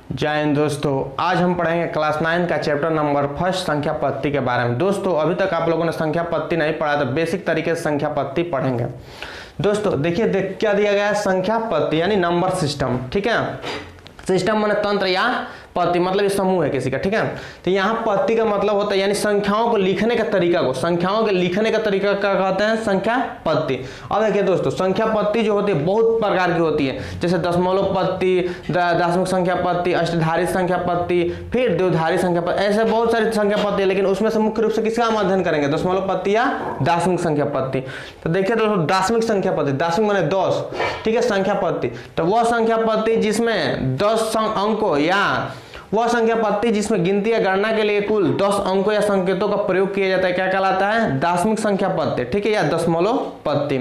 जय हिंद दोस्तों, आज हम पढ़ेंगे क्लास 9 का चैप्टर नंबर फर्स्ट संख्या पत्ती के बारे में। दोस्तों अभी तक आप लोगों ने संख्या पत्ती नहीं पढ़ा तो बेसिक तरीके से संख्या पत्ती पढ़ेंगे। दोस्तों देखिए क्या दिया गया है, संख्या पत्ती यानी नंबर सिस्टम। ठीक है, सिस्टम माने तंत्र या पत्ती मतलब ये समूह है किसी का। ठीक है, तो यहाँ पत्ती का मतलब होता है यानी संख्याओं को लिखने का तरीका को, संख्याओं के लिखने का तरीका क्या कहते हैं, संख्या पत्ती। अब देखिए दोस्तों, संख्या पत्ती जो होती है बहुत प्रकार की होती है, जैसे दशमलव पत्ती, दशमिक संख्या पत्ती, अष्टधारी संख्या पत्ती, फिर द्विधारी संख्या पत्ती, ऐसे बहुत सारी संख्या पत्ती है। लेकिन उसमें से मुख्य रूप से किसका हम अध्ययन करेंगे, दशमलव पत्ती या दशमिक संख्या पत्ती। तो देखिए दोस्तों, दशमिक संख्या पत्ती, दशमिक माने 10, ठीक है, संख्या पत्ती तो वह संख्या पत्ती जिसमें 10 अंकों या वह संख्या पत्ती जिसमें गिनती या गणना के लिए कुल 10 अंकों या संकेतों का प्रयोग किया जाता है, क्या कहलाता है, दशमिक संख्या पत्ती। ठीक है, या दशमलव पत्ती।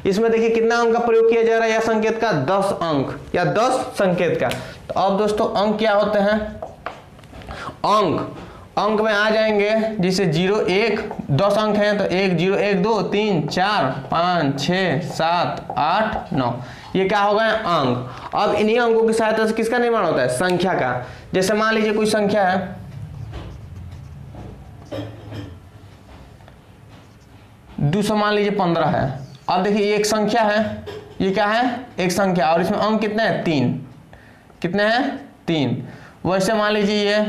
इसमें देखिए कितना अंक का प्रयोग किया जा रहा है, या संकेत का 10 अंक या 10 संकेत का। तो अब दोस्तों अंक क्या होते हैं, अंक में आ जाएंगे जैसे 0 1 10 अंक हैं तो 1 0 1 2 3 4 5 6 7 8 9, ये क्या हो गए अंक। अब इन्हीं अंकों की सहायता से किसका निर्माण होता है, संख्या का। जैसे मान लीजिए कोई संख्या है 200, मान लीजिए 15 है। अब देखिए ये एक संख्या है, ये क्या है, एक संख्या, और इसमें अंक कितने हैं, 3। कितने हैं, 3। वैसे मान लीजिए ये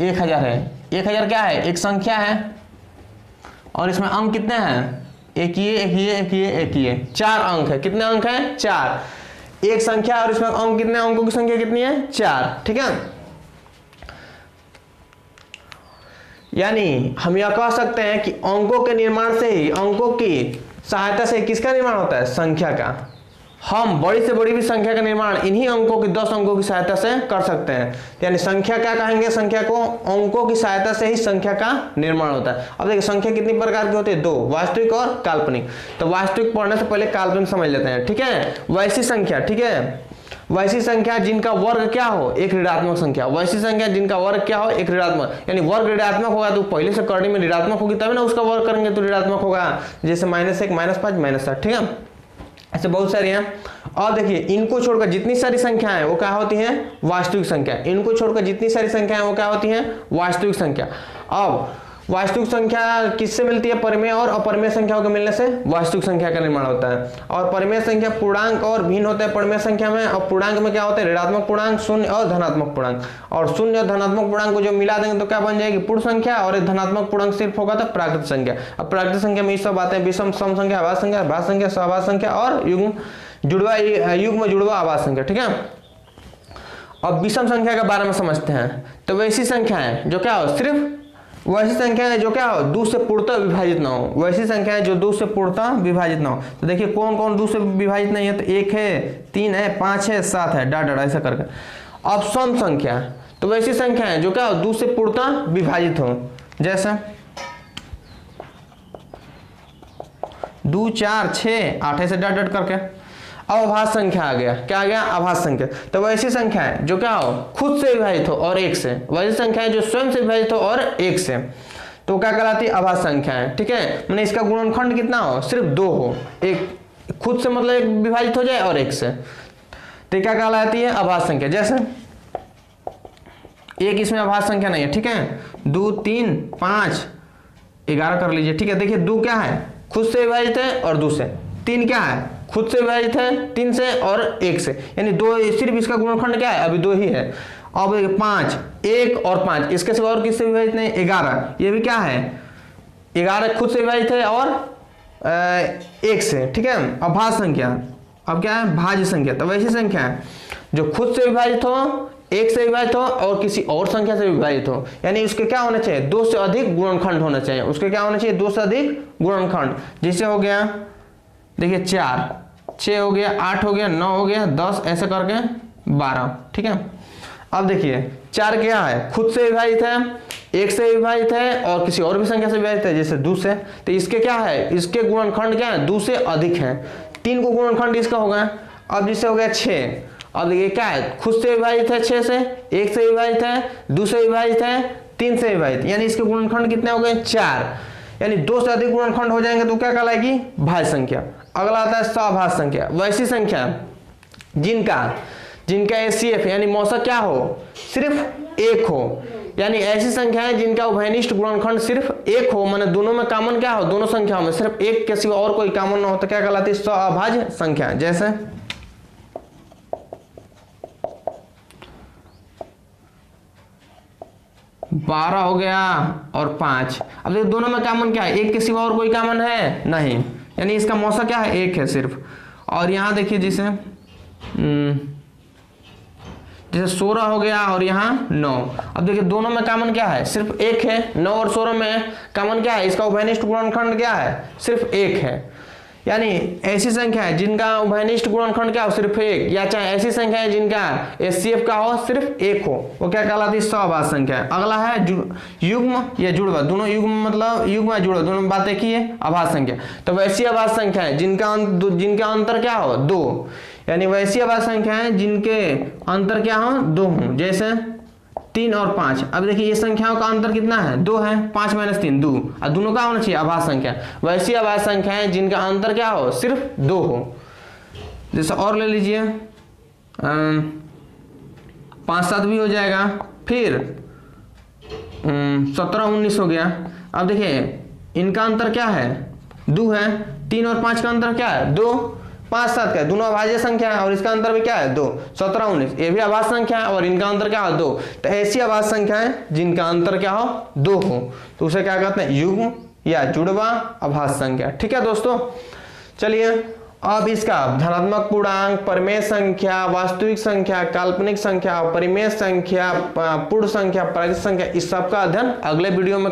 1000 है, 1000 क्या है, एक संख्या है, और इसमें अंक कितने हैं, एक ये 4 अंक है। कितने अंक हैं, 4। एक संख्या और इसमें अंक कितने, अंकों की संख्या कितनी है, 4। ठीक है, यानी हम यह कह सकते हैं कि अंकों के निर्माण से ही, अंकों की सहायता से किसका निर्माण होता है, संख्या का। हम बड़ी से बड़ी भी संख्या का निर्माण इन्हीं अंकों की 10 अंकों की सहायता से कर सकते हैं। यानी संख्या क्या कहेंगे, संख्या को अंकों की सहायता से ही संख्या का निर्माण होता है। अब देखिए संख्या कितनी प्रकार की होती है, 2, वास्तविक और काल्पनिक। तो वास्तविक पढ़ने से पहले काल्पनिक समझ लेते हैं। ठीक है, वैसी संख्या, ठीक है, वैसी संख्या जिनका वर्ग क्या हो, एक ऋणात्मक संख्या। वैसी संख्या जिनका वर्ग क्या हो, एक ऋणात्मक, यानी वर्ग ऋणात्मक होगा तो पहले से करनी में ऋणात्मक होगी तभी ना उसका वर्ग करेंगे तो ऋणात्मक होगा। जैसे -1 -5 -7। ठीक है, ऐसे बहुत सारी हैं। और देखिए इनको छोड़कर जितनी सारी संख्याएं वो क्या होती हैं, वास्तविक संख्या। इनको छोड़कर जितनी सारी संख्याएं वो क्या होती हैं, वास्तविक संख्या। अब वास्तविक संख्या किससे मिलती है, परिमेय और अपरिमेय संख्याओं के मिलने से वास्तविक संख्या का निर्माण होता है। और परिमेय संख्या पूर्णांक और भिन्न होते हैं परिमेय संख्या में। और पूर्णांक में क्या होते हैं, ऋणात्मक पूर्णांक, शून्य और धनात्मक पूर्णांक। और शून्य और धनात्मक पूर्णांक को जो मिला देंगे तो क्या बन जाएगी, पूर्ण संख्या। और एक धनात्मक पूर्णांक सिर्फ होगा तो प्राकृत संख्या। अब प्राकृत संख्या में ये सब बातें, विषम सम संख्या, आभास संख्या, भाज्य संख्या, सहभाज्य संख्या और युग्म जुड़वा आभास संख्या। ठीक है, अब विषम संख्या के बारे में समझते हैं। तो वैसी संख्याएं जो क्या हो, सिर्फ वैसी संख्याएं जो क्या हो, 2 से पूर्णतः विभाजित ना हो। वैसी संख्याएं जो 2 से पूर्णतः विभाजित ना हो। तो देखिए कौन कौन 2 से विभाजित नहीं है, तो 1 है, 3 है, 5 है, 7 है, डॉट डॉट ऐसा करके। अब सम संख्या, तो वैसी संख्याएं जो क्या हो, 2 से पूर्णतः विभाजित हो। जैसे 2 4 6 8 ऐसे डॉट डॉट करके। अब आभास संख्या आ गया, क्या आ गया, आभास संख्या। तो वैसी संख्याएं जो क्या हो, खुद से विभाजित हो और 1 से। वैसी संख्याएं जो स्वयं से विभाजित हो और 1 से, तो क्या कहलाती है, आभास संख्याएं। ठीक है, मैंने इसका गुणनखंड कितना हो, सिर्फ 2 हो। एक खुद से मतलब 1 विभाजित हो जाए और 1 से, तो क्या कहलाती है, आभास संख्या। जैसे एक इसमें आभास संख्या नहीं है। ठीक है, 2 3 5 11 कर लीजिए। ठीक है, देखिए 2 क्या है, खुद से विभाजित है और 2 से। 3 क्या है, खुद से विभाजित है 3 से और 1 से, यानी 2, सिर्फ इसका गुणनखंड क्या है, अभी 2 ही है। अब 5 1 और 5, इसके सिवा और किससे विभाजित नहीं, 11, ये भी क्या है, 11 खुद से विभाजित है और 1 से। ठीक है, अब भाज्य संख्या, अब क्या है, भाज्य संख्या। तो वैसी संख्या है जो खुद से विभाजित हो, 1 से विभाजित हो और किसी और संख्या से विभाजित हो, यानी उसके क्या होना चाहिए, 2 से अधिक गुणनखंड होना चाहिए। उसके क्या होना चाहिए, 2 से अधिक गुणनखंड। जिससे हो गया देखिए 4 6 हो गया, 8 हो गया, 9 हो गया, 10 ऐसे करके 12। ठीक है, अब देखिए 4 क्या है, खुद से विभाजित है, 1 से विभाजित है और किसी और भी संख्या से विभाजित है, जैसे 2 से। तो इसके क्या है, इसके गुणनखंड क्या है, 2 से अधिक है। 3 को गुणनखंड इसका होगा। अब जिससे हो गया 6। अब देखिए क्या है, खुद से विभाजित है 6 से, 1 से विभाजित है, 2 से विभाजित है, 3 से विभाजित, यानी इसके गुणनखंड कितने हो गए, 4। यानी 2 से अधिक गुणनखंड हो जाएंगे तो क्या कहलाएगी, भाज्य संख्या। अगला आता है सहभाज्य संख्या। वैसी संख्या जिनका जिनका HCF यानी मौसक क्या हो, सिर्फ एक हो। यानी ऐसी संख्याएं जिनका उभयनिष्ठ गुणनखंड सिर्फ एक हो, माने दोनों में कॉमन क्या हो, दोनों संख्याओं में सिर्फ एक के सिवा और कोई कॉमन ना हो, तो क्या कहलाती है, सअभाज्य संख्या। जैसे 12 हो गया और 5। अब देखो दोनों में कॉमन क्या है, एक के सिवा और कोई कॉमन है नहीं, यानी इसका मौसा क्या है, एक है सिर्फ। और यहाँ देखिए जैसे 16 हो गया और यहाँ 9। अब देखिए दोनों में कॉमन क्या है, सिर्फ एक है। 9 और 16 में कॉमन क्या है, इसका उभयनिष्ठ गुणनखंड क्या है, सिर्फ एक है। यानी ऐसी संख्या है जिनका उभयनिष्ठ गुणनखंड क्या हो, सिर्फ एक, या चाहे ऐसी संख्या है जिनका HCF का हो सिर्फ एक हो, वो क्या कहलाती है, सअभाज्य संख्या। अगला है युग्म या जुड़वा। दोनों युग्म मतलब युग्म या जुड़वा, दोनों में बात एक ही है, अभाज्य संख्या। तो वैसी अभाज्य संख्या है जिनका अंतर क्या हो, 2। यानी वैसी अभाज्य संख्या है जिनके अंतर क्या हो, 2 हो। जैसे 3 और 5। अब देखिए ये संख्याओं का अंतर कितना है, 2 है। 5 - 3 2, और दोनों का होना चाहिए अभाज्य संख्या। वैसी अभाज्य संख्या है जिनका अंतर क्या हो, सिर्फ 2 हो। जैसे और ले लीजिए 5 7 भी हो जाएगा, फिर 17 19 हो गया। अब देखिए इनका अंतर क्या है, 2 है। 3 और 5 का अंतर क्या है, 2। 5 7 का, दोनों अभाज्य संख्या है और इसका अंतर भी क्या है, 2। 17 19 ये भी अभाज्य संख्या है और इनका अंतर क्या हो, 2। तो ऐसी अभाज्य संख्या है जिनका अंतर क्या हो, 2 हो, तो उसे क्या कहते हैं, युग्म या जुड़वा अभाज्य संख्या। ठीक है दोस्तों, चलिए अब इसका धनात्मक पूर्णांक, परिमेय संख्या, वास्तविक संख्या, काल्पनिक संख्या, परिमेय संख्या, पूर्ण संख्या, प्राकृतिक संख्या, इस सब का अध्ययन अगले वीडियो में